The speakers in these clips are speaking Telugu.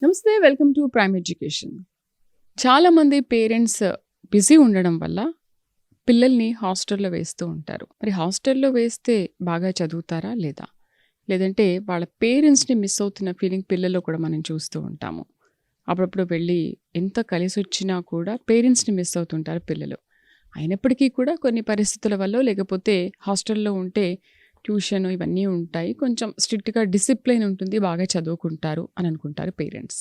నమస్తే, వెల్కమ్ టు ప్రైమ్ ఎడ్యుకేషన్. చాలామంది పేరెంట్స్ బిజీ ఉండడం వల్ల పిల్లల్ని హాస్టల్లో వేస్తూ ఉంటారు. మరి హాస్టల్లో వేస్తే బాగా చదువుతారా లేదా? లేదంటే వాళ్ళ పేరెంట్స్‌ని మిస్ అవుతున్న ఫీలింగ్ పిల్లల్లో కూడా మనం చూస్తూ ఉంటాము. అప్పుడప్పుడు వెళ్ళి ఎంత కలిసొచ్చినా కూడా పేరెంట్స్‌ని మిస్ అవుతుంటారు పిల్లలు. అయినప్పటికీ కూడా కొన్ని పరిస్థితుల వల్లో లేకపోతే హాస్టల్లో ఉంటే ట్యూషన్ ఇవన్నీ ఉంటాయి. కొంచెం స్ట్రిక్ట్‌గా డిసిప్లిన్ ఉంటుంది. బాగా చదువుకుంటారు అని అనుకుంటారు పేరెంట్స్.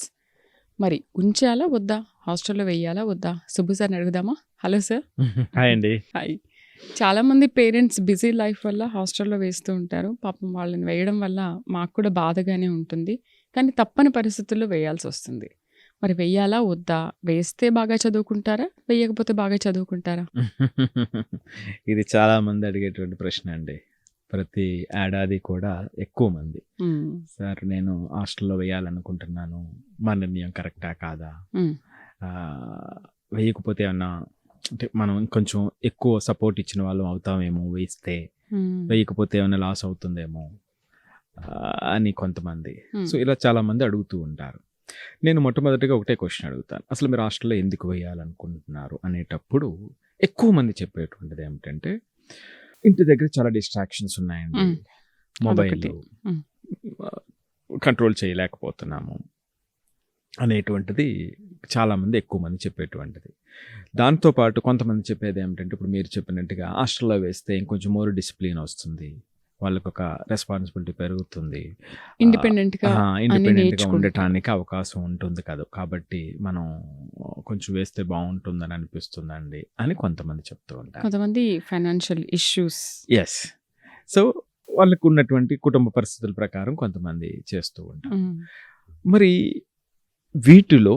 మరి ఉంచాలా వద్దా? హాస్టల్‌లో వెయ్యాలా వద్దా? సుబ్బు సార్‌ని అడుగుదామా? Hello sir. హాయ్ అండి. హాయ్. చాలామంది పేరెంట్స్ బిజీ లైఫ్ వల్ల హాస్టల్‌లో వేస్తూ ఉంటారు. పాపం వాళ్ళని వేయడం వల్ల మాకు కూడా బాధగానే ఉంటుంది. కానీ తప్పని పరిస్థితుల్లో వేయాల్సొస్తుంది. మరి వెయ్యాలా వద్దా? వేస్తే బాగా చదువుకుంటారా? వెయ్యకపోతే బాగా చదువుకుంటారా? ఇది చాలా మంది అడిగేటువంటి ప్రశ్న అండి. ప్రతి ఏడాది కూడా ఎక్కువ మంది హ్మ్. సార్ నేను హాస్టల్లో వేయాలనుకుంటున్నాను. మా నిర్ణయం కరెక్టా కాదా? హ్మ్. వేయకపోతే ఏమన్నా అంటే మనం కొంచెం ఎక్కువ సపోర్ట్ ఇచ్చిన వాళ్ళం అవుతామేమో వేస్తే, హ్మ్. వేయకపోతే ఏమైనా లాస్ అవుతుందేమో అని కొంతమంది. హ్మ్. సో ఇలా చాలామంది అడుగుతూ ఉంటారు. నేను మొట్టమొదటిగా ఒకటే క్వశ్చన్ అడుగుతాను. అసలు మీరు హాస్టల్లో ఎందుకు వేయాలనుకుంటున్నారు అనేటప్పుడు ఎక్కువ మంది చెప్పేటువంటిది ఏమిటంటే, ఇంటి దగ్గర చాలా డిస్ట్రాక్షన్స్ ఉన్నాయండి. హ్మ్. మొబైల్ అదొకటి. హ్మ్. కంట్రోల్ చేయలేకపోతున్నాము అనేటువంటిది చాలామంది ఎక్కువ మంది చెప్పేటువంటిది. దాంతోపాటు కొంతమంది చెప్పేది ఏమిటంటే, ఇప్పుడు మీరు చెప్పినట్టుగా హాస్టల్లో వేస్తే ఇంకొంచెం మోర్ డిసిప్లిన్ వస్తుంది, వాళ్ళకు ఒక రెస్పాన్సిబిలిటీ పెరుగుతుంది, ఇండిపెండెంట్‌గా అన్నీ ఇండిపెండెంట్గా నేర్చుకుంటారు. ఉండటానికి అవకాశం ఉంటుంది కదా, కాబట్టి మనం కొంచెం వేస్తే బాగుంటుందని అనిపిస్తుందండి అని కొంతమంది చెప్తూ ఉంటారు. కొంతమంది ఫైనాన్షియల్ ఇష్యూస్. ఎస్. సో వాళ్ళకు ఉన్నటువంటి కుటుంబ పరిస్థితుల ప్రకారం కొంతమంది చేస్తూ ఉంటారు. హ్మ్. మరి వీటిలో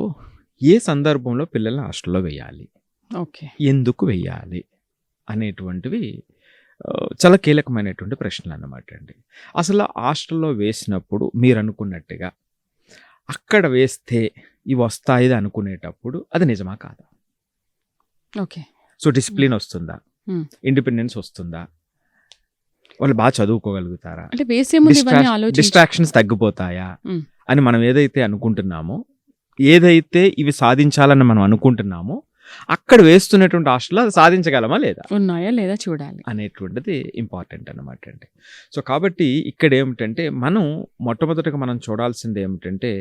ఏ సందర్భంలో పిల్లల్ని హాస్టల్లో వేయాలి, ఓకే. ఎందుకు వేయాలి అనేటువంటివి చాలా కీలకమైనటువంటి ప్రశ్నలు అన్నమాట అండి. అసలు హాస్టల్లో వేసినప్పుడు మీరు అనుకున్నట్టుగా అక్కడ వేస్తే ఇవి వస్తాయి అనుకునేటప్పుడు అది నిజమా కాదా? ఓకే. సో డిసిప్లిన్ వస్తుందా? హ్మ్. ఇండిపెండెన్స్ వస్తుందా? వాళ్ళు బాగా చదువుకోగలుగుతారా? అంటే వేసే ముందు ఇవన్నీ ఆలోచించి డిస్ట్రాక్షన్స్ తగ్గిపోతాయా హ్మ్. అని మనం ఏదైతే అనుకుంటున్నామో, ఏదైతే ఇవి సాధించాలని మనం అనుకుంటున్నామో, అక్కడ వేస్తున్నటువంటి హాస్టల్లో అది సాధించగలమా లేదా ఉన్నాయా లేదా చూడాలి. అనేటువంటిది ఇంపార్టెంట్ అన్నమాట అండి. సో కాబట్టి ఇక్కడ ఏమిటంటే, మనం మొట్టమొదటిగా మనం చూడాల్సింది ఏమిటంటే,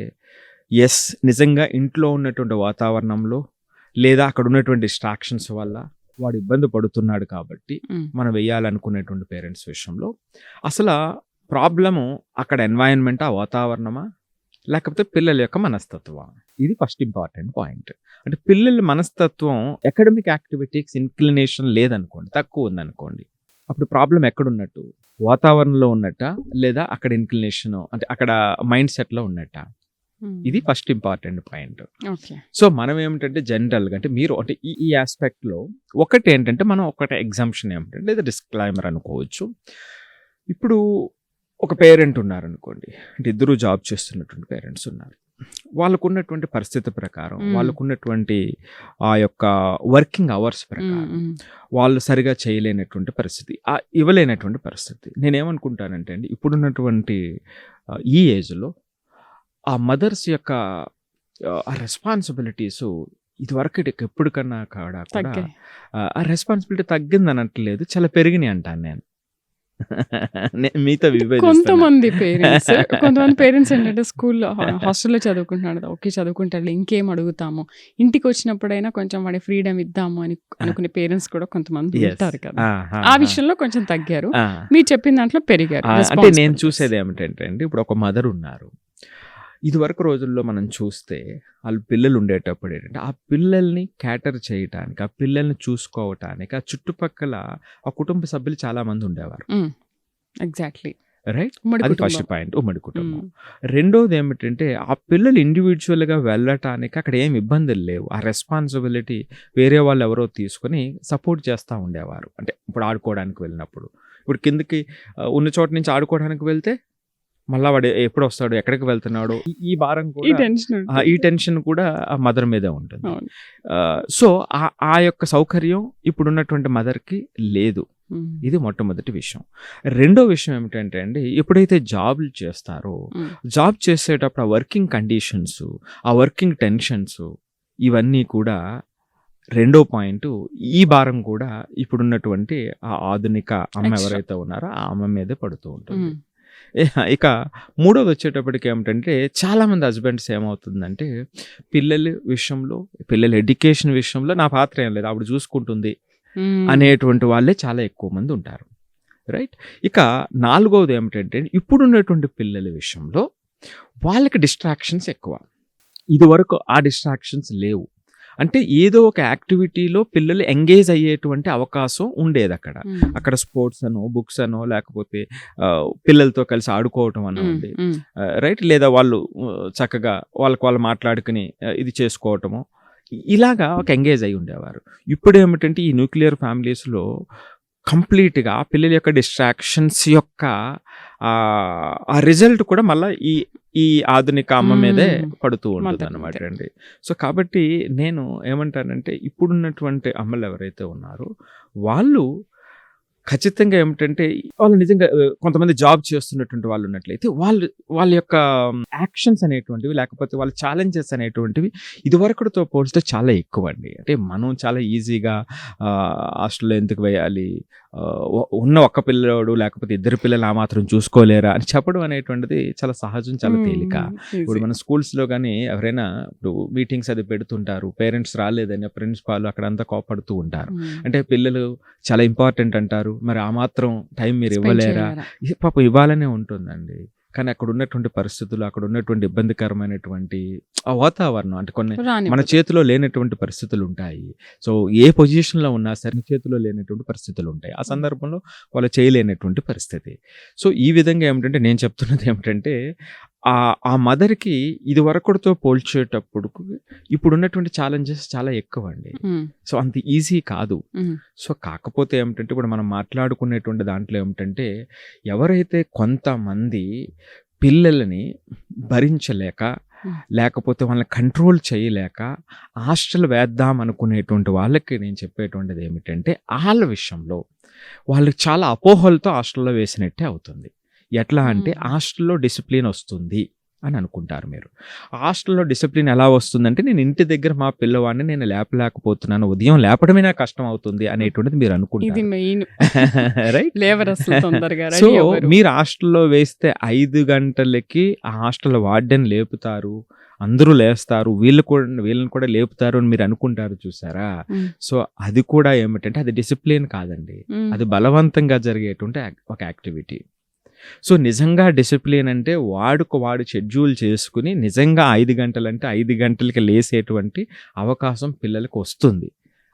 ఎస్ నిజంగా ఇంట్లో ఉన్నటువంటి వాతావరణంలో లేదా అక్కడ ఉన్నటువంటి డిస్ట్రాక్షన్స్ వల్ల వాడు ఇబ్బంది పడుతున్నాడు కాబట్టి హ్మ్. మనం వేయాలనుకునేటువంటి పేరెంట్స్ విషయంలో అసలు ప్రాబ్లము అక్కడ ఎన్వైరన్మెంట్, ఆ వాతావరణమా, లేకపోతే పిల్లల యొక్క మనస్తత్వం, ఇది ఫస్ట్ ఇంపార్టెంట్ పాయింట్. అంటే పిల్లల మనస్తత్వం అకాడమిక్ యాక్టివిటీస్ ఇన్క్లినేషన్ లేదనుకోండి, తక్కువ ఉందనుకోండి, అప్పుడు ప్రాబ్లం ఎక్కడున్నట్టు, వాతావరణంలో ఉన్నట్ట లేదా అక్కడ ఇన్క్లినేషన్ అంటే అక్కడ మైండ్ సెట్లో ఉన్నట్ట, హ్మ్. ఇది first important point. Okay. So మనం ఏమిటంటే జనరల్గా అంటే మీరు అంటే ఈ ఆస్పెక్ట్లో ఒకటి ఏంటంటే, మనం ఒకటి ఎగ్జాంప్షన్ ఏమిటంటే లేదా డిస్క్లైమర్ అనుకోవచ్చు. ఇప్పుడు ఒక పేరెంట్ ఉన్నారనుకోండి, అంటే ఇద్దరు జాబ్ చేస్తున్నటువంటి పేరెంట్స్ ఉన్నారు. వాళ్ళకున్నటువంటి పరిస్థితి ప్రకారం, వాళ్ళకున్నటువంటి ఆ యొక్క వర్కింగ్ అవర్స్ ప్రకారం వాళ్ళు సరిగా చేయలేనటువంటి పరిస్థితి, ఇవ్వలేనటువంటి పరిస్థితి. నేనేమనుకుంటానంటే అండి, ఇప్పుడున్నటువంటి ఈ ఏజ్లో ఆ మదర్స్ యొక్క ఆ రెస్పాన్సిబిలిటీస్ ఇదివరకు ఎప్పటికన్నా కూడా తగ్గాయి. ఆ రెస్పాన్సిబిలిటీ తగ్గింది అనట్లేదు, చాలా పెరిగినాయి అంటాను నేను. మీతో కొంతమంది పేరెంట్స్ ఏంటంటే స్కూల్లో హాస్టల్లో చదువుకుంటున్నాడు, ఓకే చదువుకుంటాడు, ఇంకేం అడుగుతాము, ఇంటికి వచ్చినప్పుడైనా కొంచెం వాడి ఫ్రీడమ్ ఇద్దాము అని అనుకునే పేరెంట్స్ కూడా కొంతమంది ఉంటారు కదా. ఆ విషయంలో కొంచెం తగ్గారు, మీరు చెప్పిన దాంట్లో పెరిగారు. అంటే నేను చూసేది ఏమిటంటే అండి, ఇప్పుడు ఒక మదర్ ఉన్నారు, ఇదివరకు రోజుల్లో మనం చూస్తే వాళ్ళు పిల్లలు ఉండేటప్పుడు ఏంటంటే ఆ పిల్లల్ని క్యాటర్ చేయటానికి, ఆ పిల్లల్ని చూసుకోవటానికి ఆ చుట్టుపక్కల ఆ కుటుంబ సభ్యులు చాలా మంది ఉండేవారు. ఎగ్జాక్ట్లీ. రైట్, ఉమ్మడి అది కుటుంబం. ఫస్ట్ పాయింట్, ఉమ్మడి కుటుంబం. రెండోది ఏమిటంటే, ఆ పిల్లలు ఇండివిజువల్గా వెళ్ళటానికి అక్కడ ఏం ఇబ్బందులు లేవు, ఆ రెస్పాన్సిబిలిటీ వేరే వాళ్ళు ఎవరో తీసుకొని సపోర్ట్ చేస్తూ ఉండేవారు. అంటే ఇప్పుడు ఆడుకోవడానికి వెళ్ళినప్పుడు, ఇప్పుడు కిందకి ఉన్న చోట నుంచి ఆడుకోవడానికి వెళ్తే మళ్ళా వాడు ఎప్పుడు వస్తాడు, ఎక్కడికి వెళ్తున్నాడు, ఈ భారం ఈ కూడా టెన్షన్ ఈ టెన్షన్ కూడా ఆ మదర్ మీదే ఉంటుంది. అవును. సో ఆ యొక్క సౌకర్యం ఇప్పుడున్నటువంటి మదర్కి లేదు. ఉమ్. ఇది మొట్టమొదటి విషయం. రెండో విషయం ఏమిటంటే అండి, ఎప్పుడైతే జాబ్లు చేస్తారో ఉమ్. జాబ్ చేసేటప్పుడు ఆ వర్కింగ్ కండిషన్స్, ఆ వర్కింగ్ టెన్షన్స్, ఇవన్నీ కూడా రెండో పాయింట్. ఈ భారం కూడా ఇప్పుడున్నటువంటి ఆ ఆధునిక అమ్మ Extra. ఎవరైతే ఉన్నారో ఆ అమ్మ మీదే పడుతూ ఉంటుంది. ఉమ్. ఇక మూడోది వచ్చేటప్పటికి ఏమిటంటే, చాలామంది హస్బెండ్స్ ఏమవుతుందంటే, పిల్లల విషయంలో, పిల్లల ఎడ్యుకేషన్ విషయంలో నా పాత్ర ఏం లేదు, ఆవిడ చూసుకుంటుంది ఉమ్. అనేటువంటి వాళ్ళే చాలా ఎక్కువ మంది ఉంటారు. రైట్. ఇక నాలుగవది ఏమిటంటే, ఇప్పుడున్నటువంటి పిల్లల విషయంలో వాళ్ళకి డిస్ట్రాక్షన్స్ ఎక్కువ. ఇది వరకు ఆ డిస్ట్రాక్షన్స్ లేవు. అంటే ఏదో ఒక యాక్టివిటీలో పిల్లలు ఎంగేజ్ అయ్యేటువంటి అవకాశం ఉండేది అక్కడ. ఉమ్. అక్కడ స్పోర్ట్స్ అనో, బుక్స్ అనో, లేకపోతే పిల్లలతో కలిసి ఆడుకోవటం అనో ఉమ్. ఉంది. ఉమ్. రైట్. లేదా వాళ్ళు చక్కగా వాళ్ళు మాట్లాడుకుని ఇది చేసుకోవటము, ఇలాగా ఒక ఎంగేజ్ అయి ఉండేవారు. ఇప్పుడు ఏమిటంటే, ఈ న్యూక్లియర్ ఫ్యామిలీస్లో కంప్లీట్గా పిల్లల యొక్క డిస్ట్రాక్షన్స్ యొక్క ఆ రిజల్ట్ కూడా మళ్ళీ ఈ ఆధునిక అమ్మ మీదే పడుతూ ఉంటుంది మదర్ అనమాట మీదే. అండి. సో కాబట్టి నేను ఏమంటానంటే, ఇప్పుడున్నటువంటి అమ్మలు ఎవరైతే ఉన్నారో వాళ్ళు ఖచ్చితంగా ఏమిటంటే, వాళ్ళు నిజంగా కొంతమంది జాబ్ చేస్తున్నటువంటి వాళ్ళు ఉన్నట్లయితే వాళ్ళ యొక్క యాక్షన్స్ అనేటువంటివి, లేకపోతే వాళ్ళ ఛాలెంజెస్ అనేటువంటివి ఇదివరకుతో పోల్చితే చాలా ఎక్కువ అండి. అంటే మనం చాలా ఈజీగా హాస్టల్లో ఎందుకు వేయాలి, ఉన్న ఒక్క పిల్లోడు లేకపోతే ఇద్దరు పిల్లలు ఆ మాత్రం చూసుకోలేరా అని చెప్పడం అనేటువంటిది చాలా సహజం, చాలా తేలిక. ఇప్పుడు మన స్కూల్స్లో కానీ ఎవరైనా ఇప్పుడు మీటింగ్స్ అది పెడుతుంటారు, పేరెంట్స్ రాలేదని ప్రిన్సిపాల్ అక్కడంతా కోపడుతూ ఉంటారు. అంటే పిల్లలు చాలా ఇంపార్టెంట్ అంటారు, మరి ఆ మాత్రం టైం మీరు ఇవ్వలేరా? పాపం ఇవ్వాలనే ఉంటుందండి. కానీ అక్కడ ఉన్నటువంటి పరిస్థితులు, అక్కడ ఉన్నటువంటి ఇబ్బందికరమైనటువంటి ఆ వాతావరణం, అంటే కొన్ని మన చేతిలో లేనటువంటి పరిస్థితులు ఉంటాయి. సో ఏ పొజిషన్లో ఉన్నా సరే చేతిలో లేనటువంటి పరిస్థితులు ఉంటాయి. ఆ సందర్భంలో వాళ్ళు చేయలేనటువంటి పరిస్థితి. సో ఈ విధంగా ఏమిటంటే, నేను చెప్తున్నది ఏమిటంటే, ఆ మదర్కి ఇది వరకుతో పోల్చేటప్పుడు ఇప్పుడున్నటువంటి ఛాలెంజెస్ చాలా ఎక్కువ అండి. సో అంత ఈజీ కాదు. సో కాకపోతే ఏమిటంటే, ఇప్పుడు మనం మాట్లాడుకునేటువంటి దాంట్లో ఏమిటంటే, ఎవరైతే కొంతమంది పిల్లలని భరించలేక, లేకపోతే వాళ్ళని కంట్రోల్ చేయలేక హాస్టల్ వేద్దాం అనుకునేటువంటి వాళ్ళకి నేను చెప్పేటువంటిది ఏమిటంటే, వాళ్ళ విషయంలో వాళ్ళు చాలా అపోహలతో హాస్టల్లో వేసినట్టే అవుతుంది. ఎట్లా అంటే, హాస్టల్లో డిసిప్లిన్ వస్తుంది అని అనుకుంటారు మీరు. హాస్టల్లో డిసిప్లిన్ ఎలా వస్తుందంటే, నేను ఇంటి దగ్గర మా పిల్లవాడిని నేను లేపలేకపోతున్నాను, ఉదయం లేపడమే నాకు కష్టం అవుతుంది అనేటువంటిది మీరు అనుకుంటారు. రైట్. సో మీరు హాస్టల్లో వేస్తే 5 గంటలకి ఆ హాస్టల్ వార్డెన్ లేపుతారు, అందరూ లేస్తారు, వీళ్ళని కూడా లేపుతారు అని మీరు అనుకుంటారు చూసారా. సో అది కూడా ఏమిటంటే, అది డిసిప్లిన్ కాదండి, అది బలవంతంగా జరిగేటువంటి ఒక యాక్టివిటీ. సో నిజంగా డిసిప్లిన్ అంటే వాడు షెడ్యూల్ చేసుకుని నిజంగా 5 గంటలంటే 5 గంటలకి లేసేటువంటి అవకాశం పిల్లలకు వస్తుంది.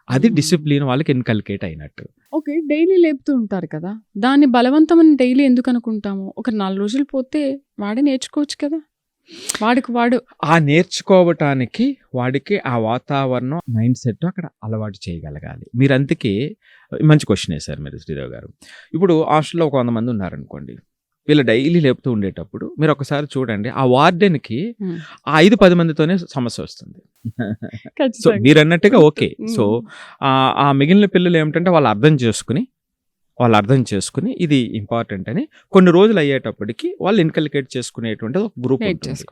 అది డిసిప్లిన్ వాళ్ళకి ఇన్కల్కేట్ అయినట్టు. ఓకే, డైలీ లేపుతూ ఉంటారు కదా, దాన్ని బలవంతమని డైలీ ఎందుకు అనుకుంటాము? ఒక 4 రోజులు పోతే వాడే నేర్చుకోవచ్చు కదా. వాడు ఆ నేర్చుకోవటానికి వాడికి ఆ వాతావరణం, మైండ్ సెట్ అక్కడ అలవాటు చేయగలగాలి. మీరు అందుకే మంచి క్వశ్చన్ వేశారు మీరు శ్రీదేవి గారు. ఇప్పుడు హాస్టల్లో 100 మంది ఉన్నారనుకోండి, వీళ్ళు డైలీ లేపుతూ ఉండేటప్పుడు మీరు ఒకసారి చూడండి, ఆ వార్డెన్కి ఆ 5-10 మందితోనే సమస్య వస్తుంది. సో మీరు అన్నట్టుగా ఓకే. సో ఆ మిగిలిన పిల్లలు ఏమిటంటే, వాళ్ళు అర్థం చేసుకుని ఇది ఇంపార్టెంట్ అని కొన్ని రోజులు అయ్యేటప్పటికి వాళ్ళు ఇన్కల్కేట్ చేసుకునేటువంటి ఒక గ్రూప్ ఉంటుంది.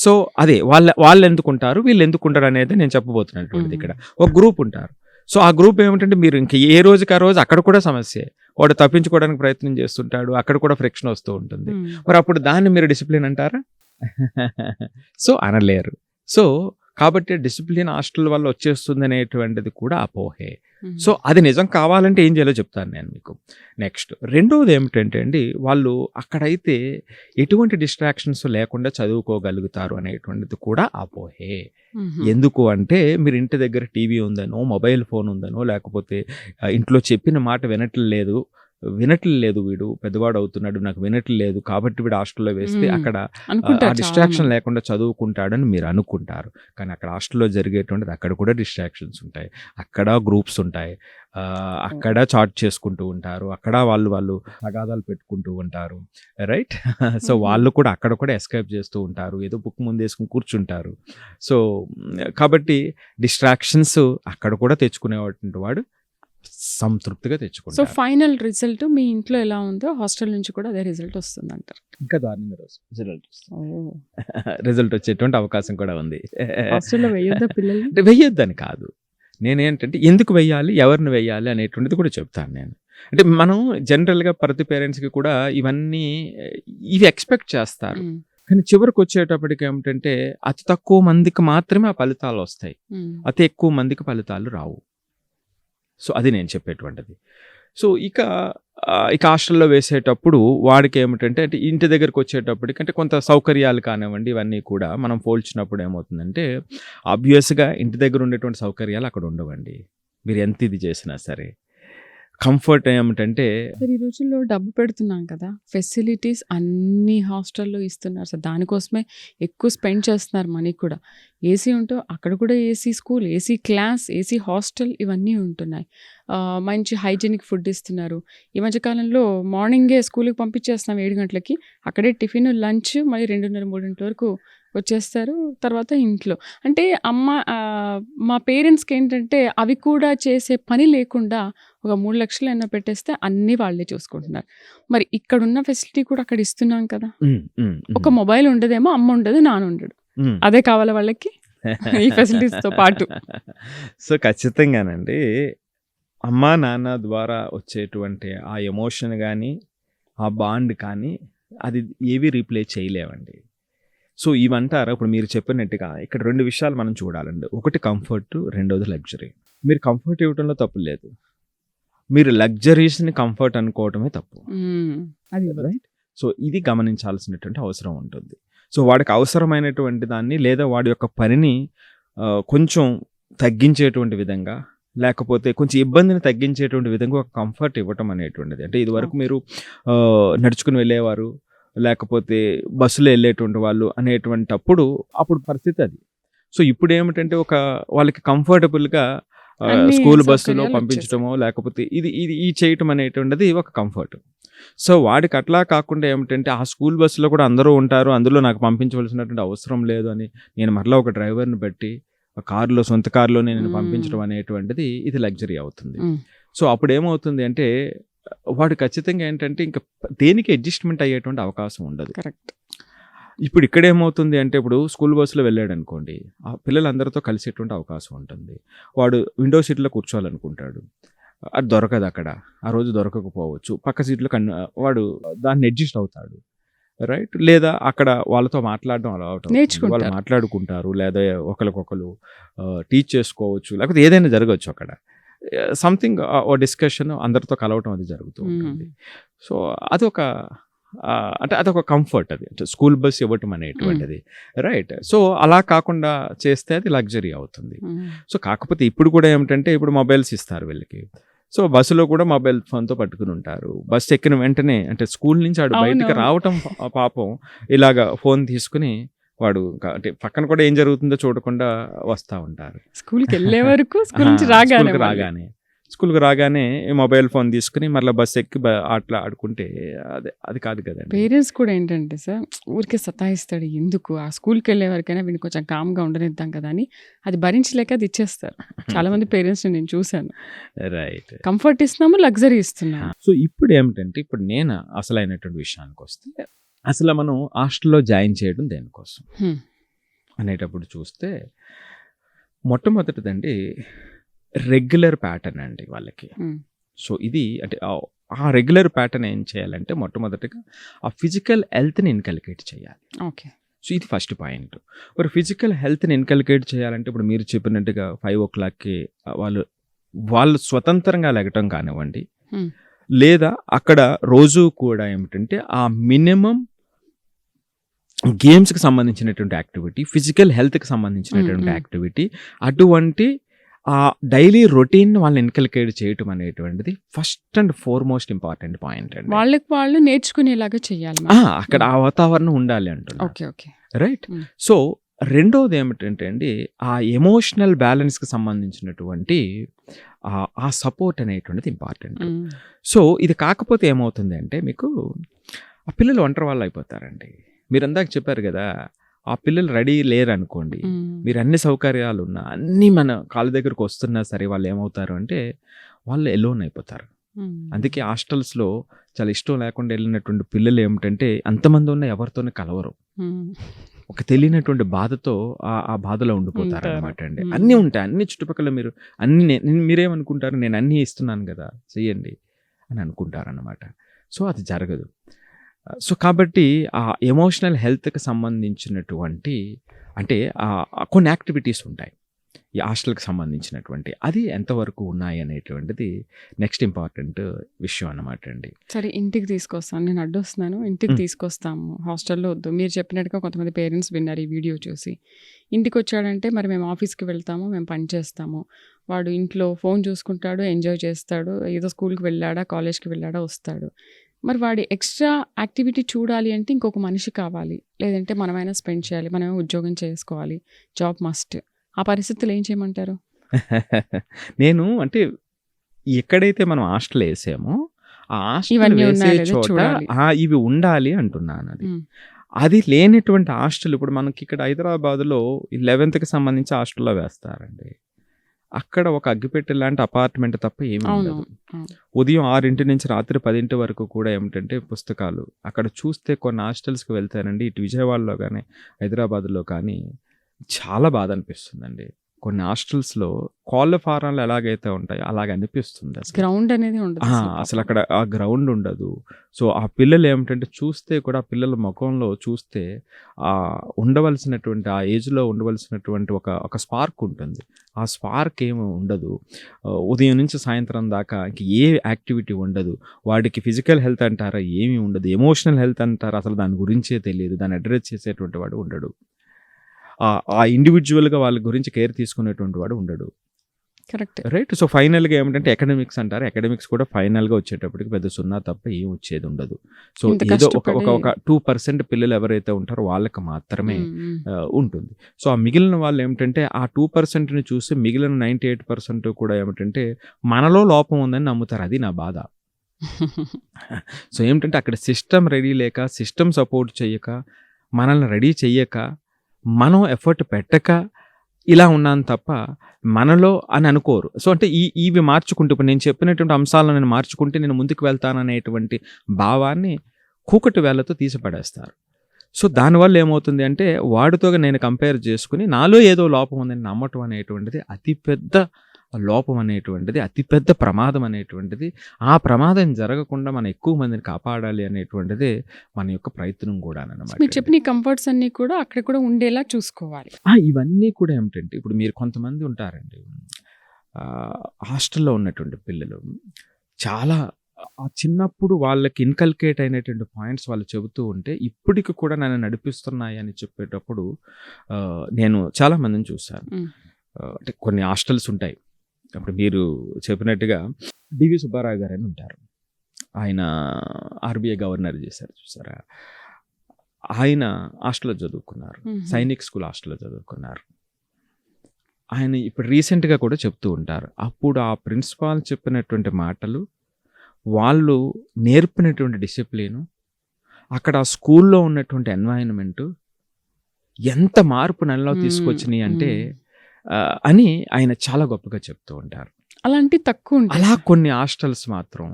సో అదే వాళ్ళు ఎందుకుంటారు, వీళ్ళు ఎందుకుంటారు అనేది నేను చెప్పబోతున్నటువంటిది. ఇక్కడ ఒక గ్రూప్ ఉంటారు. సో ఆ గ్రూప్ ఏమిటంటే, మీరు ఇంక ఏ రోజుకి ఆ రోజు అక్కడ కూడా సమస్య, వాడు తప్పించుకోవడానికి ప్రయత్నం చేస్తుంటాడు, అక్కడ కూడా ఫ్రిక్షన్ వస్తూ ఉంటుంది. మరి అప్పుడు దాన్ని మీరు డిసిప్లిన్ అంటారా? సో అనలేరు. సో కాబట్టి డిసిప్లిన్ హాస్టల్ వల్ల వచ్చేస్తుంది అనేటువంటిది కూడా అపోహే. సో అది నిజం కావాలంటే ఏం చేయాలో చెప్తాను నేను మీకు. నెక్స్ట్ రెండవది ఏమిటంటే అండి, వాళ్ళు అక్కడైతే ఎటువంటి డిస్ట్రాక్షన్స్ లేకుండా చదువుకోగలుగుతారు అనేటువంటిది కూడా అపోహే. ఎందుకు అంటే, మీరు ఇంటి దగ్గర టీవీ ఉందనో, మొబైల్ ఫోన్ ఉందనో, లేకపోతే ఇంట్లో చెప్పిన మాట వినట్లేదు, వినట్లేదు, వీడు పెద్దవాడు అవుతున్నాడు, నాకు వినట్లేదు కాబట్టి వీడు హాస్టల్లో వేస్తే అక్కడ ఆ అనుకుంటారు డిస్ట్రాక్షన్ లేకుండా చదువుకుంటాడని మీరు అనుకుంటారు. కానీ అక్కడ హాస్టల్లో జరిగేటువంటిది అక్కడ కూడా డిస్ట్రాక్షన్స్ ఉంటాయి, అక్కడ గ్రూప్స్ ఉంటాయి, అక్కడ చాట్ చేసుకుంటూ ఉంటారు, అక్కడ వాళ్ళు తగాదాలు పెట్టుకుంటూ ఉంటారు, రైట్? సో వాళ్ళు కూడా అక్కడ కూడా ఎస్కేప్ చేస్తూ ఉంటారు, ఏదో బుక్ ముందు వేసుకుని కూర్చుంటారు. సో కాబట్టి డిస్ట్రాక్షన్స్ అక్కడ కూడా తెచ్చుకునేటువంటి వాడు సంతృప్తిగా సో తెచ్చుకుంటారు. ఫైనల్ రిజల్ట్ మీ ఇంట్లో ఎలా ఉందో హాస్టల్ నుంచి కూడా అదే రిజల్ట్ వస్తుంది అంటారు. ఇంకా దారుణంగా రిజల్ట్ వచ్చేటువంటి అవకాశం కూడా ఉంది. హాస్టల్లో వేయొద్దా పిల్లల్ని? అంటే వెయ్యొద్దని కాదు, నేనేంటంటే ఎందుకు వెయ్యాలి, ఎవరిని వెయ్యాలి అనేటువంటిది కూడా చెప్తాను నేను. అంటే మనం జనరల్గా ప్రతి పేరెంట్స్కి కూడా ఇవి ఎక్స్పెక్ట్ చేస్తారు. కానీ చివరికి వచ్చేటప్పటికి ఏమిటంటే అతి తక్కువ మందికి మాత్రమే ఆ ఫలితాలు వస్తాయి, అతి ఎక్కువ మందికి ఫలితాలు రావు. సో అది నేను చెప్పేటువంటిది. సో ఇక హాస్టల్లో వేసేటప్పుడు వాడికి ఏమిటంటే అంటే ఇంటి దగ్గరికి వచ్చేటప్పటికి అంటే కొంత సౌకర్యాలు కానివ్వండి, ఇవన్నీ కూడా మనం పోల్చినప్పుడు ఏమవుతుందంటే ఆబ్వియస్గా ఇంటి దగ్గర ఉండేటువంటి సౌకర్యాలు అక్కడ ఉండవండి, మీరు ఎంత ఇది చేసినా సరే. కంఫర్ట్ ఏమిటంటే ఈ రోజుల్లో డబ్బు పెడుతున్నాం కదా, ఫెసిలిటీస్ అన్ని హాస్టల్లో ఇస్తున్నారు సార్, దానికోసమే ఎక్కువ స్పెండ్ చేస్తున్నారు మనీ కూడా. ఏసీ ఉంటూ అక్కడ కూడా AC school, AC class, AC hostel ఇవన్నీ ఉంటున్నాయి. మంచి హైజీనిక్ ఫుడ్ ఇస్తున్నారు. ఈ మధ్యకాలంలో మార్నింగే స్కూల్కి పంపించేస్తున్నాం 7 గంటలకి, అక్కడే టిఫిన్, లంచ్, మళ్ళీ 2:30, 3 వరకు వచ్చేస్తారు, తర్వాత ఇంట్లో. అంటే మా పేరెంట్స్కి ఏంటంటే అవి కూడా చేసే పని లేకుండా ఒక 3 లక్షలు ఎన్నో పెట్టేస్తే అన్నీ వాళ్ళే చూసుకుంటున్నారు. మరి ఇక్కడున్న ఫెసిలిటీ కూడా అక్కడ ఇస్తున్నాం కదా. ఒక మొబైల్ ఉండదేమో, అమ్మ ఉండదు, నాన్న ఉండడు, అదే కావాలా వాళ్ళకి ఈ ఫెసిలిటీస్తో పాటు. సో ఖచ్చితంగానండి, అమ్మా నాన్న ద్వారా వచ్చేటువంటి ఆ ఎమోషన్ కానీ ఆ బాండ్ కానీ అది ఏవి రీప్లే చేయలేవండి. సో ఇవంటారా ఇప్పుడు మీరు చెప్పినట్టుగా ఇక్కడ 2 విషయాలు మనం చూడాలండి. ఒకటి కంఫర్ట్, రెండోది లగ్జరీ. మీరు కంఫర్ట్ ఇవ్వడంలో తప్పు లేదు, మీరు లగ్జరీస్ని కంఫర్ట్ అనుకోవటమే తప్పు, అది రైట్? సో ఇది గమనించాల్సినటువంటి అవసరం ఉంటుంది. సో వాడికి అవసరమైనటువంటి దాన్ని లేదా వాడి యొక్క పనిని కొంచెం తగ్గించేటువంటి విధంగా, లేకపోతే కొంచెం ఇబ్బందిని తగ్గించేటువంటి విధంగా ఒక కంఫర్ట్ ఇవ్వటం అనేటువంటిది. అంటే ఇదివరకు మీరు నడుచుకుని వెళ్ళేవారు, లేకపోతే బస్సులో వెళ్ళేటువంటి వాళ్ళు అనేటువంటి అప్పుడు పరిస్థితి అది. సో ఇప్పుడు ఏమిటంటే వాళ్ళకి కంఫర్టబుల్గా స్కూల్ బస్సులో పంపించడమో లేకపోతే ఇది చేయటం అనేటువంటిది ఒక కంఫర్ట్. సో వాడికి అట్లా కాకుండా ఏమిటంటే ఆ స్కూల్ బస్సులో కూడా అందరూ ఉంటారు, అందులో నాకు పంపించవలసినటువంటి అవసరం లేదు అని నేను మరలా ఒక డ్రైవర్ని పెట్టి కారులో, సొంత కారులోనే నేను పంపించడం అనేటువంటిది ఇది లగ్జరీ అవుతుంది. సో అప్పుడు ఏమవుతుంది అంటే వాడు ఖచ్చితంగా ఏంటంటే ఇంకా దేనికి అడ్జస్ట్మెంట్ అయ్యేటువంటి అవకాశం ఉండదు. కరెక్ట్. ఇప్పుడు ఇక్కడ ఏమవుతుంది అంటే ఇప్పుడు స్కూల్ బస్సులో వెళ్ళాడు అనుకోండి, ఆ పిల్లలందరితో కలిసేటువంటి అవకాశం ఉంటుంది. వాడు విండో సీట్లో కూర్చోవాలనుకుంటాడు, అది దొరకదు అక్కడ, ఆ రోజు దొరకకపోవచ్చు, పక్క సీట్లో వాడు దాన్ని అడ్జస్ట్ అవుతాడు, రైట్? లేదా అక్కడ వాళ్ళతో మాట్లాడడం అలవాటు, వాళ్ళు మాట్లాడుకుంటారు, లేదా ఒకరికొకరు టీచ్ చేసుకోవచ్చు, లేకపోతే ఏదైనా జరగవచ్చు అక్కడ, సంథింగ్ డిస్కషన్ అందరితో కలవటం అది జరుగుతూ ఉంటుంది. సో అదొక కంఫర్ట్, అది అంటే స్కూల్ బస్ ఇవ్వటం అనేటువంటిది, రైట్? సో అలా కాకుండా చేస్తే అది లగ్జరీ అవుతుంది. సో కాకపోతే ఇప్పుడు కూడా ఏమిటంటే ఇప్పుడు మొబైల్స్ ఇస్తారు వీళ్ళకి, సో బస్సులో కూడా మొబైల్ ఫోన్తో పట్టుకుని ఉంటారు. బస్సు ఎక్కిన వెంటనే అంటే స్కూల్ నుంచి ఆడు బయటికి రావటం పాపం ఇలాగా ఫోన్ తీసుకుని వాడు అంటే పక్కన కూడా ఏం జరుగుతుందో చూడకుండా వస్తూ ఉంటారు. స్కూల్కి వెళ్ళే వరకు స్కూల్కి రాగానే మొబైల్ ఫోన్ తీసుకుని మళ్ళీ బస్సు ఎక్కి అట్లా ఆడుకుంటే అది కాదు కదండి. పేరెంట్స్ కూడా ఏంటంటే సార్ ఊరికే సతాయిస్తాడు, ఎందుకు ఆ స్కూల్కి వెళ్ళే వరకైనా వీడిని కొంచెం కామ్గా ఉండనిద్దాం కదా అని అది భరించలేక అది ఇచ్చేస్తారు. చాలా మంది పేరెంట్స్ నేను చూశాను. రైట్. కంఫర్ట్ ఇస్తున్నాము, లగ్జరీ ఇస్తున్నాము. సో ఇప్పుడు ఏమిటంటే ఇప్పుడు నేను అసలైనటువంటి విషయానికి వస్తే, అసలు మనం హాస్టల్లో జాయిన్ చేయడం దేనికోసం అనేటప్పుడు చూస్తే మొట్టమొదటిదండి రెగ్యులర్ ప్యాటర్న్ అండి వాళ్ళకి. సో ఇది అంటే ఆ రెగ్యులర్ ప్యాటర్న్ ఏం చేయాలంటే మొట్టమొదటిగా ఆ ఫిజికల్ హెల్త్ని ఇన్కల్కేట్ చేయాలి. ఓకే. సో ఇది ఫస్ట్ పాయింట్. మరి ఫిజికల్ హెల్త్ని ఇన్కల్కేట్ చేయాలంటే ఇప్పుడు మీరు చెప్పినట్టుగా 5 o'clockకి వాళ్ళు స్వతంత్రంగా లెగటం కానివ్వండి, లేదా అక్కడ రోజు కూడా ఏమిటంటే ఆ మినిమం గేమ్స్కి సంబంధించినటువంటి యాక్టివిటీ, ఫిజికల్ హెల్త్కి సంబంధించినటువంటి యాక్టివిటీ, అటువంటి ఆ డైలీ రొటీన్ వాళ్ళని ఇన్కల్కేట్ చేయటం అనేటువంటిది first and foremost important point అండి. వాళ్ళకి వాళ్ళు నేర్చుకునేలాగా చెయ్యాలి అక్కడ ఆ వాతావరణం ఉండాలి అంటున్నా. Okay okay right. Mm. So రెండోది ఏమిటంటే అండి, ఆ ఎమోషనల్ బ్యాలెన్స్కి సంబంధించినటువంటి ఆ సపోర్ట్ అనేటువంటిది ఇంపార్టెంట్. సో ఇది కాకపోతే ఏమవుతుంది అంటే మీకు ఆ పిల్లలు ఒంటరి వాళ్ళు అయిపోతారండి. మీరు అందాక చెప్పారు కదా, ఆ పిల్లలు రెడీ లేరు అనుకోండి, మీరు అన్ని సౌకర్యాలు ఉన్నా అన్నీ మన కాళ్ళ దగ్గరకు వస్తున్నా సరే వాళ్ళు ఏమవుతారు అంటే వాళ్ళు ఎలోన్ అయిపోతారు. అందుకే హాస్టల్స్లో చాలా ఇష్టం లేకుండా వెళ్ళినటువంటి పిల్లలు ఏమిటంటే అంతమంది ఉన్న ఎవరితోనే కలవరు, ఒక తెలియనటువంటి బాధతో ఆ బాధలో ఉండిపోతారు అనమాట అండి. అన్నీ ఉంటాయి, అన్ని చుట్టుపక్కల మీరు అన్ని మీరేమనుకుంటారు, నేను అన్నీ ఇస్తున్నాను కదా చెయ్యండి అని అనుకుంటారన్నమాట. సో అది జరగదు. సో కాబట్టి ఆ ఎమోషనల్ హెల్త్కి సంబంధించినటువంటి అంటే కొన్ని యాక్టివిటీస్ ఉంటాయి ఈ హాస్టల్కి సంబంధించినటువంటి, అది ఎంతవరకు ఉన్నాయి అనేటువంటిది నెక్స్ట్ ఇంపార్టెంట్ విషయం అన్నమాట అండి. సరే, ఇంటికి తీసుకొస్తాను, నేను అడ్డొస్తున్నాను, ఇంటికి తీసుకొస్తాము, హాస్టల్లో వద్దు. మీరు చెప్పినట్టుగా కొంతమంది పేరెంట్స్ విన్నారు ఈ వీడియో చూసి. ఇంటికి వచ్చాడంటే మరి మేము ఆఫీస్కి వెళ్తాము, మేము పని చేస్తాము, వాడు ఇంట్లో ఫోన్ చూసుకుంటాడు, ఎంజాయ్ చేస్తాడు, ఏదో స్కూల్కి వెళ్ళాడా కాలేజ్కి వెళ్ళాడా వస్తాడు. మరి వాడి ఎక్స్ట్రా యాక్టివిటీ చూడాలి అంటే ఇంకొక మనిషి కావాలి, లేదంటే మనమైనా స్పెండ్ చేయాలి, మనమే ఉద్యోగం చేసుకోవాలి, జాబ్ మస్ట్. ఆ పరిస్థితులు ఏం చేయమంటారు? నేను అంటే ఎక్కడైతే మనం హాస్టల్ వేసామో ఆ హాస్టల్ ఇవన్నీ వేసే ఉన్నాయా లేదా చోట చూడాలి. ఇవి ఉండాలి అంటున్నాను. అది మ్మ్. అది లేనటువంటి హాస్టల్ ఇప్పుడు మనకి ఇక్కడ హైదరాబాద్లో 11th సంబంధించి హాస్టల్లో వేస్తారండి. అక్కడ ఒక అగ్గిపెట్టె లాంటి అపార్ట్మెంట్ తప్ప ఏమీ అవును ఉండదు. అవును. ఉదయం 6 నుంచి రాత్రి 10 వరకు కూడా ఏమిటంటే పుస్తకాలు. అక్కడ చూస్తే కొన్ని హాస్టల్స్కి వెళ్తానండి, ఇటు విజయవాడలో కానీ హైదరాబాద్లో కానీ చాలా బాధ అనిపిస్తుందండి. కొన్ని హాస్టల్స్లో కోళ్ళ ఫారాలు ఎలాగైతే ఉంటాయో అలాగ అనిపిస్తుంది అసలు. గ్రౌండ్ అనేది ఉండదు అసలు అక్కడ ఆ గ్రౌండ్ ఉండదు. సో ఆ పిల్లలు ఏమిటంటే చూస్తే కూడా ఆ పిల్లల ముఖంలో చూస్తే ఉండవలసినటువంటి ఆ ఏజ్లో ఉండవలసినటువంటి ఒక స్పార్క్ ఉంటుంది, ఆ స్పార్క్ ఏమి ఉండదు. ఉదయం నుంచి సాయంత్రం దాకా ఇంక ఏ యాక్టివిటీ ఉండదు. వాడికి ఫిజికల్ హెల్త్ అంటారా ఏమీ ఉండదు, ఎమోషనల్ హెల్త్ అంటారా అసలు దాని గురించే తెలియదు, దాన్ని అడ్రస్ చేసేటువంటి వాడు ఉండడు, ఆ ఇండివిజువల్గా వాళ్ళ గురించి కేర్ తీసుకునేటువంటి వాడు ఉండడు. కరెక్ట్. రైట్. సో ఫైనల్గా ఏమిటంటే ఎకడమిక్స్ అంటారు, ఎకడమిక్స్ కూడా ఫైనల్గా వచ్చేటప్పటికి పెద్ద సున్నా తప్ప ఏం వచ్చేది ఉండదు. సో ఇంత ఏదో ఒక కష్టపడి 2% పిల్లలు ఎవరైతే ఉంటారో వాళ్ళకి మాత్రమే ఉంటుంది. సో ఆ మిగిలిన వాళ్ళు ఏమిటంటే ఆ 2%ని చూసి మిగిలిన 98% కూడా ఏమిటంటే మనలో లోపం ఉందని నమ్ముతారు. అది నా బాధ. సో ఏమిటంటే అక్కడ సిస్టమ్ రెడీ లేక, సిస్టమ్ సపోర్ట్ చేయక, మనల్ని రెడీ చెయ్యక, మనం ఎఫర్ట్ పెట్టక ఇలా ఉన్నాను తప్ప మనలో అని అనుకోరు. సో అంటే ఇవి మార్చుకుంటూ ఇప్పుడు నేను చెప్పినటువంటి అంశాలను నేను మార్చుకుంటే నేను ముందుకు వెళ్తాననేటువంటి భావాన్ని కూకటి వేళ్ళతో తీసిపడేస్తారు. సో దానివల్ల ఏమవుతుంది అంటే వాడితో నేను కంపేర్ చేసుకుని నాలో ఏదో లోపం ఉందని నమ్మటం అనేటువంటిది అతిపెద్ద లోపం అనేటువంటిది, అతిపెద్ద ప్రమాదం అనేటువంటిది. ఆ ప్రమాదం జరగకుండా మనం ఎక్కువ మందిని కాపాడాలి అనేటువంటిది మన యొక్క ప్రయత్నం కూడా అన్నమాట. మీరు చెప్పిన ఈ కంఫర్ట్స్ అన్ని కూడా అక్కడ కూడా ఉండేలా చూసుకోవాలి. ఇవన్నీ కూడా ఏమిటంటే ఇప్పుడు మీరు కొంతమంది ఉంటారండి హాస్టల్లో ఉన్నటువంటి పిల్లలు, చాలా చిన్నప్పుడు వాళ్ళకి ఇన్కల్కేట్ అయినటువంటి పాయింట్స్ వాళ్ళు చెబుతూ ఉంటే ఇప్పటికి కూడా నన్ను నడిపిస్తున్నాయి అని చెప్పేటప్పుడు నేను చాలా మందిని చూశాను. అంటే కొన్ని హాస్టల్స్ ఉంటాయి, అప్పుడు మీరు చెప్పినట్టుగా డివి సుబ్బారావు గారు అని ఉంటారు, ఆయన ఆర్బీఐ గవర్నర్ చేశారు చూసారా, ఆయన హాస్టల్లో చదువుకున్నారు, సైనిక్ స్కూల్ హాస్టల్లో చదువుకున్నారు. ఆయన ఇప్పుడు రీసెంట్గా కూడా చెప్తూ ఉంటారు, అప్పుడు ఆ ప్రిన్సిపాల్ చెప్పినటువంటి మాటలు, వాళ్ళు నేర్పినటువంటి డిసిప్లిను, అక్కడ ఆ స్కూల్లో ఉన్నటువంటి ఎన్వైరన్మెంటు ఎంత మార్పు నెలలో తీసుకొచ్చినాయి అంటే అని ఆయన చాలా గొప్పగా చెప్తూ ఉంటారు. అలాంటి తక్కువ ఉంటాయి. అలా కొన్ని హాస్టల్స్ మాత్రం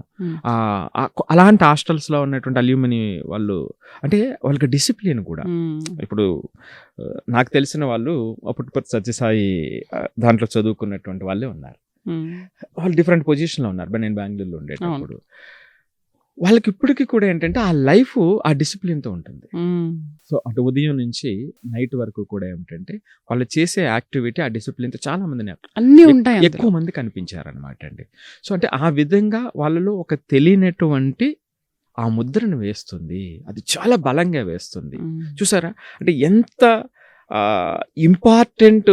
అలాంటి హాస్టల్స్లో ఉన్నటువంటి అల్యూమిని వాళ్ళు అంటే వాళ్ళకి డిసిప్లిన్ కూడా, ఇప్పుడు నాకు తెలిసిన వాళ్ళు పుట్టపర్తి సత్యసాయి దాంట్లో చదువుకున్నటువంటి వాళ్ళే ఉన్నారు. వాళ్ళు డిఫరెంట్ పొజిషన్లో ఉన్నారు. బట్ నేను బెంగళూరులో ఉండేటప్పుడు వాళ్ళకి ఇప్పటికీ కూడా ఏంటంటే ఆ లైఫ్ ఆ డిసిప్లిన్తో ఉంటుంది. సో అటు ఉదయం నుంచి నైట్ వరకు కూడా ఏమిటంటే వాళ్ళు చేసే యాక్టివిటీ ఆ డిసిప్లిన్తో చాలా మందిని అన్నీ ఉంటాయి, ఎక్కువ మంది కనిపించారనమాట అండి. సో అంటే ఆ విధంగా వాళ్ళలో ఒక తెలియనటువంటి ఆ ముద్రను వేస్తుంది, అది చాలా బలంగా వేస్తుంది. చూసారా, అంటే ఎంత ఇంపార్టెంట్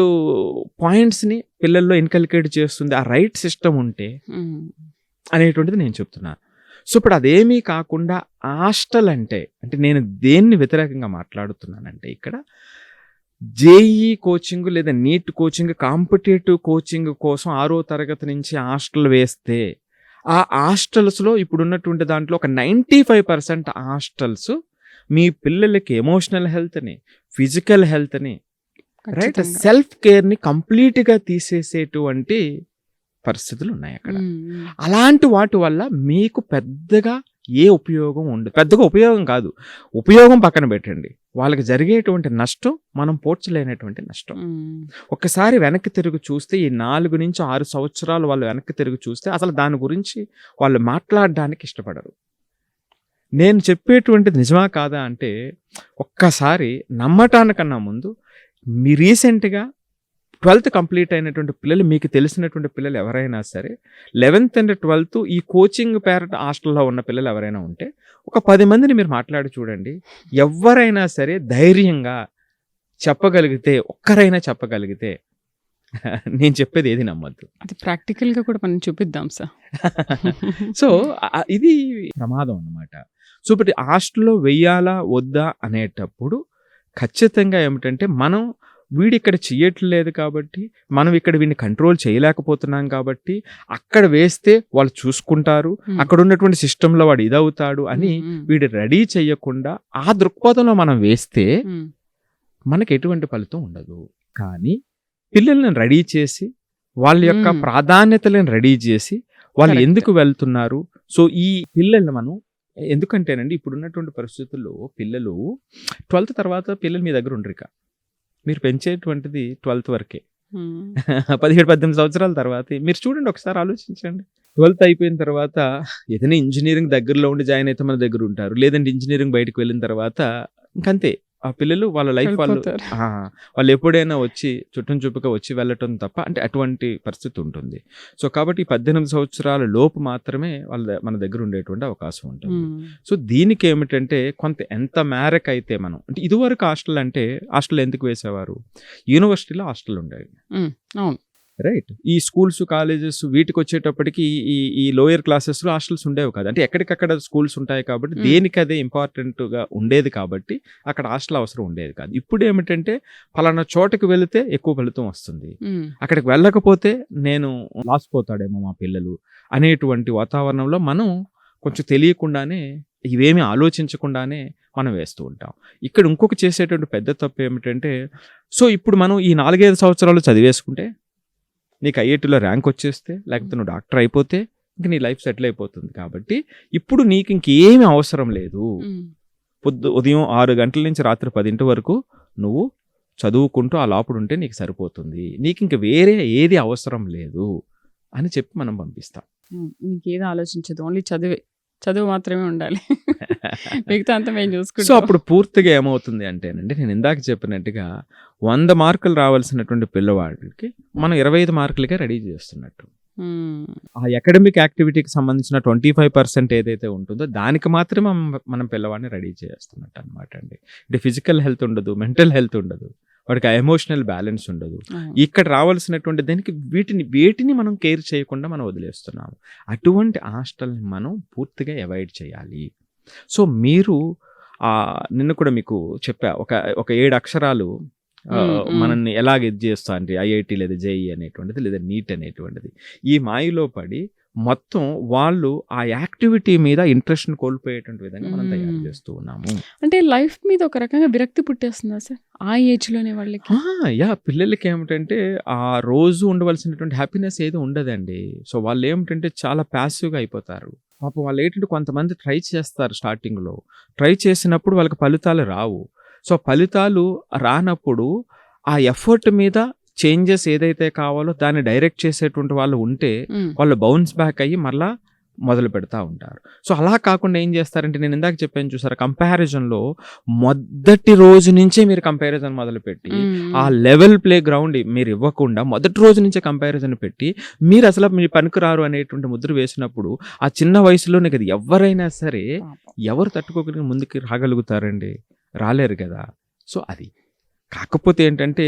పాయింట్స్ని పిల్లల్లో ఇన్కల్కేట్ చేస్తుంది, ఆ రైట్ సిస్టమ్ ఉంటే అనేటువంటిది నేను చెప్తున్నాను. సో ఇప్పుడు అదేమీ కాకుండా హాస్టల్ అంటే నేను దేన్ని వ్యతిరేకంగా మాట్లాడుతున్నానంటే, ఇక్కడ జేఈ కోచింగ్ లేదా నీట్ కోచింగ్, కాంపిటేటివ్ కోచింగ్ కోసం 6వ తరగతి నుంచి హాస్టల్ వేస్తే, ఆ హాస్టల్స్లో ఇప్పుడున్నటువంటి దాంట్లో ఒక 95% హాస్టల్స్ మీ పిల్లలకి ఎమోషనల్ హెల్త్ని, ఫిజికల్ హెల్త్ని, రైట్, సెల్ఫ్ కేర్ని కంప్లీట్గా తీసేసేటువంటి పరిస్థితులు ఉన్నాయి అక్కడ. అలాంటి వాటి వల్ల మీకు పెద్దగా ఏ ఉపయోగం ఉండదు. పెద్దగా ఉపయోగం కాదు, ఉపయోగం పక్కన పెట్టండి, వాళ్ళకి జరిగేటువంటి నష్టం మనం పోడ్చలేనటువంటి నష్టం. ఒక్కసారి వెనక్కి తిరిగి చూస్తే, ఈ 4 నుంచి 6 సంవత్సరాలు వాళ్ళు వెనక్కి తిరిగి చూస్తే అసలు దాని గురించి వాళ్ళు మాట్లాడడానికి ఇష్టపడరు. నేను చెప్పేటువంటిది నిజమా కాదా అంటే, ఒక్కసారి నమ్మటానికన్నా ముందు మీ రీసెంట్గా 12th కంప్లీట్ అయినటువంటి పిల్లలు, మీకు తెలిసినటువంటి పిల్లలు ఎవరైనా సరే 11th and 12th ఈ కోచింగ్ పేరట హాస్టల్లో ఉన్న పిల్లలు ఎవరైనా ఉంటే ఒక 10 మందిని మీరు మాట్లాడి చూడండి. ఎవరైనా సరే ధైర్యంగా చెప్పగలిగితే, ఒక్కరైనా చెప్పగలిగితే నేను చెప్పేది ఏది నమ్మద్దు. అది ప్రాక్టికల్గా కూడా మనం చూపిద్దాం సార్. సో ఇది ప్రమాదం అన్నమాట. సో ఇప్పుడు హాస్టల్లో వెయ్యాలా వద్దా అనేటప్పుడు ఖచ్చితంగా ఏమిటంటే, మనం వీడు ఇక్కడ చెయ్యట్లేదు కాబట్టి, మనం ఇక్కడ వీడిని కంట్రోల్ చేయలేకపోతున్నాం కాబట్టి, అక్కడ వేస్తే వాళ్ళు చూసుకుంటారు, అక్కడ ఉన్నటువంటి సిస్టంలో వాడు ఇదవుతాడు అని వీడు రెడీ చేయకుండా ఆ దృక్పథంలో మనం వేస్తే మనకి ఎటువంటి ఫలితం ఉండదు. కానీ పిల్లల్ని రెడీ చేసి, వాళ్ళ యొక్క ప్రాధాన్యతలను రెడీ చేసి, వాళ్ళు ఎందుకు వెళ్తున్నారు, సో ఈ పిల్లల్ని మనం ఎందుకంటేనండి, ఇప్పుడున్నటువంటి పరిస్థితుల్లో పిల్లలు 12th తర్వాత పిల్లలు మీ దగ్గర ఉండరు. ఇక మీరు పెంచేటువంటిది 12th వరకే. 17-18 సంవత్సరాల తర్వాత మీరు చూడండి, ఒకసారి ఆలోచించండి. 12th అయిపోయిన తర్వాత ఏదైనా ఇంజనీరింగ్ దగ్గరలో ఉండి జాయిన్ అయితే మన దగ్గర ఉంటారు, లేదంటే ఇంజనీరింగ్ బయటకు వెళ్ళిన తర్వాత ఇంకంతే. ఆ పిల్లలు వాళ్ళ లైఫ్ వాళ్ళు ఎప్పుడైనా వచ్చి చుట్టం చూపుగా వచ్చి వెళ్ళటం తప్ప, అటువంటి పరిస్థితి ఉంటుంది. సో కాబట్టి 18 సంవత్సరాల లోపు మాత్రమే మన దగ్గర ఉండేటువంటి అవకాశం ఉంటుంది. సో దీనికి ఏమిటంటే, ఎంత మేరకు అయితే మనం ఇదివరకు హాస్టల్ ఎందుకు వేసేవారు, యూనివర్సిటీలో హాస్టల్ ఉండేవి, రైట్. ఈ స్కూల్స్, కాలేజెస్ వీటికి వచ్చేటప్పటికి ఈ లోయర్ క్లాసెస్లో హాస్టల్స్ ఉండేవి కాదు. ఎక్కడికక్కడ స్కూల్స్ ఉంటాయి కాబట్టి దేనికి అదే ఇంపార్టెంట్గా ఉండేది కాబట్టి అక్కడ హాస్టల్ అవసరం ఉండేది కాదు. ఇప్పుడు ఏమిటంటే, పలానా చోటకి వెళితే ఎక్కువ ఫలితం వస్తుంది, అక్కడికి వెళ్ళకపోతే నేను లాస్ పోతాడేమో మా పిల్లలు అనేటువంటి వాతావరణంలో మనం కొంచెం తెలియకుండానే, ఇవేమీ ఆలోచించకుండానే మనం వేస్తూ ఉంటాం. ఇక్కడ ఇంకొక చేసేటువంటి పెద్ద తప్పు ఏమిటంటే, సో ఇప్పుడు మనం ఈ 4-5 సంవత్సరాలు చదివేసుకుంటే, నీకు ఐఐటీలో ర్యాంక్ వచ్చేస్తే, లేకపోతే నువ్వు డాక్టర్ అయిపోతే ఇంక నీ లైఫ్ సెటిల్ అయిపోతుంది. కాబట్టి ఇప్పుడు నీకు ఇంకేమీ అవసరం లేదు. ఉదయం 6 గంటల నుంచి రాత్రి 10 వరకు నువ్వు చదువుకుంటూ ఆ లోపల ఉంటే నీకు సరిపోతుంది, నీకు ఇంక వేరే ఏది అవసరం లేదు అని చెప్పి మనం పంపిస్తాం. ఇంకేది ఆలోచించదు, ఓన్లీ చదువు మాత్రమే ఉండాలి, మిగతా అంతా మేము చూసుకుంటాం. సో అప్పుడు పూర్తిగా ఏమవుతుంది అంటేనండి, నేను ఇందాక చెప్పినట్టుగా 100 మార్కులు రావాల్సినటువంటి పిల్లవాడికి మనం 25 మార్కులకే రెడీ చేస్తున్నట్టు. ఆ అకాడమిక్ యాక్టివిటీకి సంబంధించిన 25% ఏదైతే ఉంటుందో దానికి మాత్రమే మనం పిల్లవాడిని రెడీ చేస్తున్నట్టు అనమాట అండి. ఫిజికల్ హెల్త్ ఉండదు, మెంటల్ హెల్త్ ఉండదు, వాడికి ఎమోషనల్ బ్యాలెన్స్ ఉండదు. ఇక్కడ రావాల్సినటువంటి దానికి వేటిని మనం కేర్ చేయకుండా మనం వదిలేస్తున్నాము. అటువంటి హాస్టల్ని మనం పూర్తిగా అవాయిడ్ చేయాలి. సో మీరు నిన్న కూడా మీకు చెప్పా, ఒక 7 అక్షరాలు మనల్ని ఎలాగ ఇది చేస్తా అంటే, ఐఐటి లేదా జేఈ అనేటువంటిది లేదా నీట్ అనేటువంటిది, ఈ మాయలో పడి మొత్తం వాళ్ళు ఆ యాక్టివిటీ మీద ఇంట్రెస్ట్ని కోల్పోయేటువంటి విధంగా మనం తయారు చేస్తూ ఉన్నాము. అంటే లైఫ్ మీద ఒక రకంగా విరక్తి పుట్టేస్తుందా సార్ ఆ ఏజ్లోనే వాళ్ళకి? పిల్లలకి ఏమిటంటే ఆ రోజు ఉండవలసినటువంటి హ్యాపీనెస్ ఏది ఉండదండి. సో వాళ్ళు ఏమిటంటే చాలా ప్యాసివ్గా అయిపోతారు. పాపం వాళ్ళు ఏంటంటే కొంతమంది ట్రై చేస్తారు, స్టార్టింగ్లో ట్రై చేసినప్పుడు వాళ్ళకి ఫలితాలు రావు. సో ఫలితాలు రానప్పుడు ఆ ఎఫర్ట్ మీద చేంజెస్ ఏదైతే కావాలో దాన్ని డైరెక్ట్ చేసేటువంటి వాళ్ళు ఉంటే వాళ్ళు బౌన్స్ బ్యాక్ అయ్యి మళ్ళా మొదలు పెడతా ఉంటారు. సో అలా కాకుండా ఏం చేస్తారంటే, నేను ఇందాక చెప్పాను చూసారా, కంపారిజన్లో మొదటి రోజు నుంచే మీరు కంపారిజన్ మొదలుపెట్టి ఆ లెవెల్ ప్లే గ్రౌండ్ మీరు ఇవ్వకుండా మొదటి రోజు నుంచే కంపారిజన్ పెట్టి మీరు అసలు మీరు పనికిరారు అనేటువంటి ముద్ర వేసినప్పుడు ఆ చిన్న వయసులోనే కదా ఎవరైనా సరే ఎవరు తట్టుకోగలిగి ముందుకు రాగలుగుతారండి? రాలేరు కదా. సో అది కాకపోతే ఏంటంటే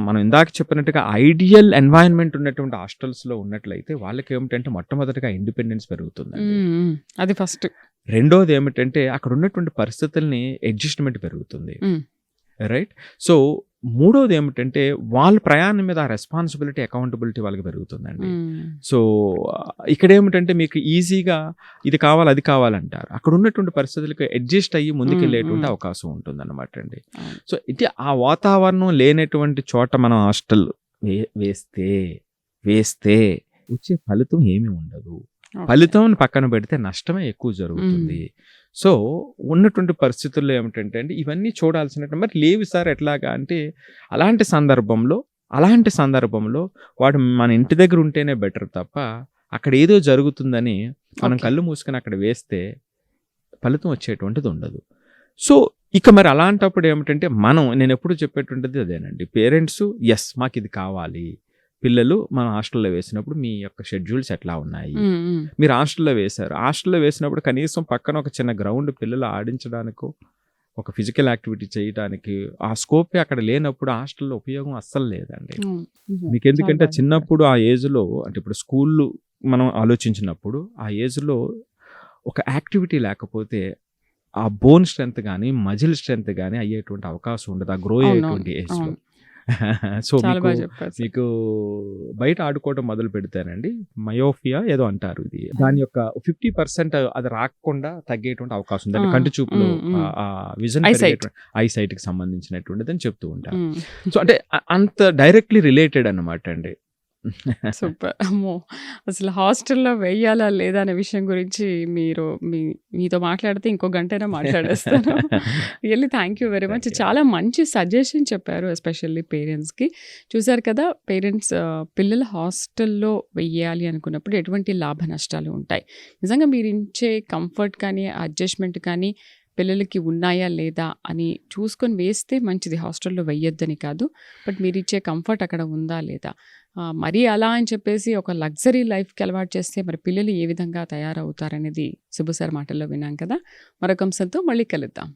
మనం ఇందాక చెప్పినట్టుగా ఐడియల్ ఎన్వైరన్మెంట్ ఉన్నటువంటి హాస్టల్స్లో ఉన్నట్లయితే వాళ్ళకి ఏమిటంటే మొట్టమొదటిగా ఇండిపెండెన్స్ పెరుగుతుందండి. అది ఫస్ట్. రెండోది ఏమిటంటే అక్కడ ఉన్నటువంటి పరిస్థితుల్ని అడ్జస్ట్మెంట్ పెరుగుతుంది, రైట్? సో మూడోది ఏమిటంటే వాళ్ళ ప్రయాణం మీద ఆ రెస్పాన్సిబిలిటీ, అకౌంటబిలిటీ వాళ్ళకి పెరుగుతుందండి. సో ఇక్కడ ఏమిటంటే మీకు ఈజీగా ఇది కావాలి అది కావాలంటారు, అక్కడ ఉన్నటువంటి పరిస్థితులకు అడ్జస్ట్ అయ్యి ముందుకెళ్ళేటువంటి అవకాశం ఉంటుంది అనమాట అండి. సో ఇది ఆ వాతావరణం లేనటువంటి చోట మనం హాస్టల్ వేస్తే వచ్చే ఫలితం ఏమీ ఉండదు. ఫలితం పక్కన పెడితే నష్టమే ఎక్కువ జరుగుతుంది. సో ఉన్నటువంటి పరిస్థితుల్లో ఏమిటంటే అండి ఇవన్నీ చూడాల్సినట్టు మరి లేవు సార్ ఎట్లాగా అంటే అలాంటి సందర్భంలో వాడు మన ఇంటి దగ్గర ఉంటేనే బెటర్ తప్ప అక్కడ ఏదో జరుగుతుందని మనం కళ్ళు మూసుకొని అక్కడ వేస్తే ఫలితం వచ్చేటువంటిది ఉండదు. సో ఇక మరి అలాంటప్పుడు ఏమిటంటే నేను ఎప్పుడు చెప్పేటువంటిది అదేనండి, పేరెంట్స్ ఎస్ మాకు ఇది కావాలి, పిల్లలు మన హాస్టల్లో వేసినప్పుడు మీ యొక్క షెడ్యూల్స్ ఎట్లా ఉన్నాయి, మీరు హాస్టల్లో వేసినప్పుడు కనీసం పక్కన ఒక చిన్న గ్రౌండ్ పిల్లలు ఆడించడానికో ఒక ఫిజికల్ యాక్టివిటీ చేయడానికి ఆ స్కోపే అక్కడ లేనప్పుడు హాస్టల్లో ఉపయోగం అస్సలు లేదండి. మీకు ఎందుకంటే చిన్నప్పుడు ఆ ఏజ్లో అంటే ఇప్పుడు స్కూళ్ళు మనం ఆలోచించినప్పుడు ఆ ఏజ్లో ఒక యాక్టివిటీ లేకపోతే ఆ బోన్ స్ట్రెంత్ కానీ మజిల్ స్ట్రెంత్ కానీ అయ్యేటువంటి అవకాశం ఉండదు ఆ గ్రో అయ్యేటువంటి ఏజ్లో. సో మీకు బయట ఆడుకోవడం మొదలు పెడతానండి మయోఫియా ఏదో అంటారు, ఇది దాని యొక్క 50% అది రాకుండా తగ్గేటువంటి అవకాశం ఉంది. అంటే కంటి చూపులో విజన్ ఐ సైట్ కి సంబంధించినటువంటిది అని చెప్తూ ఉంటారు. సో అంటే అంత డైరెక్ట్లీ రిలేటెడ్ అన్నమాట అండి. సూపర్. అమ్మో! అసలు హాస్టల్‌లో వెయ్యాలా లేదా అనే విషయం గురించి మీతో మాట్లాడితే ఇంకో గంటైనా మాట్లాడేస్తాను. Really thank you very much. చాలా మంచి సజెషన్ చెప్పారు ఎస్పెషల్లీ పేరెంట్స్‌కి. చూసారు కదా, పేరెంట్స్ పిల్లలు హాస్టల్‌లో వెయ్యాలి అనుకున్నప్పుడు ఎటువంటి లాభ నష్టాలు ఉంటాయి. నిజంగా మీరిచ్చే కంఫర్ట్ కానీ, అడ్జస్ట్‌మెంట్ కానీ పిల్లలకి ఉన్నాయా లేదా అని చూసుకొని వేస్తే మంచిది, హాస్టల్లో వెయ్యొద్దని కాదు. బట్ మీరిచ్చే కంఫర్ట్ అక్కడ ఉందా లేదా, మరీ అలా అని చెప్పేసి ఒక లగ్జరీ లైఫ్కి అలవాటు చేస్తే మరి పిల్లలు ఏ విధంగా తయారవుతారనేది సుబ్బు సార్ మాటల్లో విన్నాం కదా. మరొక అంశంతో మళ్ళీ కలుద్దాం.